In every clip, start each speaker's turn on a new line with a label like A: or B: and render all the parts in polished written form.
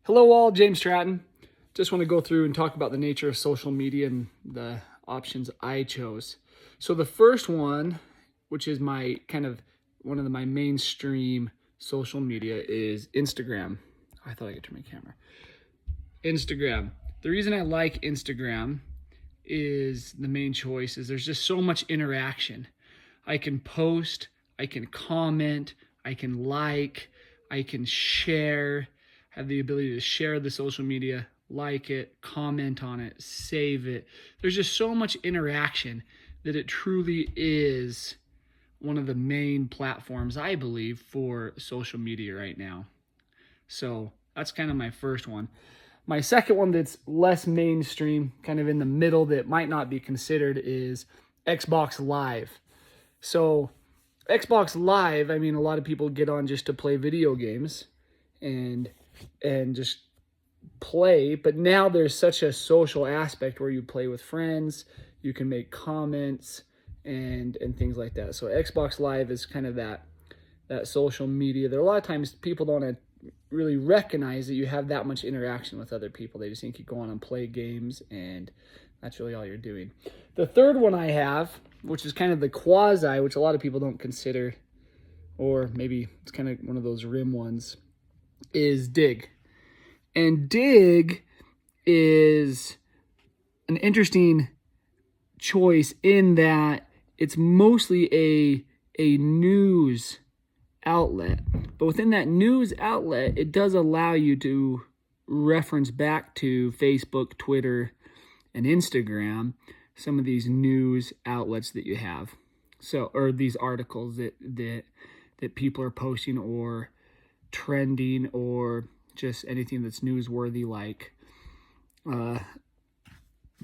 A: Hello all, James Stratton. Just want to go through and talk about the nature of social media and the options I chose. So the first one, which is my one of my mainstream social media, is Instagram. I thought I could turn my camera. Instagram. The reason I like Instagram is the main choice is there's just so much interaction. I can post, I can comment, I can like, I can share, have the ability to share the social media, like it, comment on it, save it. There's just so much interaction that it truly is one of the main platforms, I believe, for social media right now. So that's kind of my first one. My second one that's less mainstream, kind of in the middle that might not be considered, is Xbox Live. So Xbox Live, I mean, a lot of people get on just to play video games and just play, but now there's such a social aspect where you play with friends, you can make comments and things like that. So Xbox Live is kind of that social media. There are a lot of times people don't really recognize that you have that much interaction with other people. They just think you go on and play games, and that's really all you're doing. The third one I have, which is kind of the quasi, which a lot of people don't consider, or maybe it's kind of one of those rim ones, is Dig. And Dig is an interesting choice in that it's mostly a news outlet. But within that news outlet, it does allow you to reference back to Facebook, Twitter, and Instagram, some of these news outlets that you have. So, or these articles that people are posting or trending, or just anything that's newsworthy, like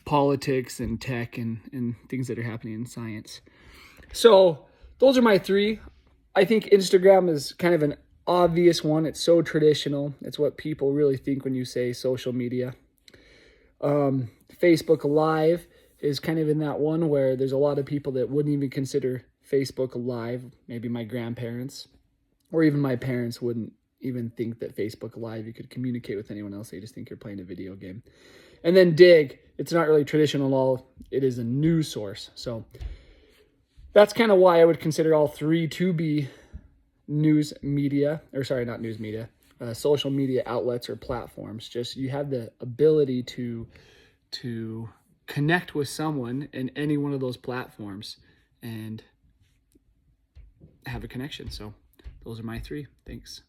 A: politics and tech and things that are happening in science. So those are my three. I think Instagram is kind of an obvious one. It's so traditional. It's what people really think when you say social media. Facebook Live is kind of in that one where there's a lot of people that wouldn't even consider Facebook Live. Maybe my grandparents or even my parents wouldn't even think that Facebook Live, you could communicate with anyone else. They just think you're playing a video game. And then Dig, it's not really traditional at all. It is a news source. So that's kind of why I would consider all three to be news media, or sorry, not news media, social media outlets or platforms. Just you have the ability to connect with someone in any one of those platforms and have a connection. So those are my three. Thanks.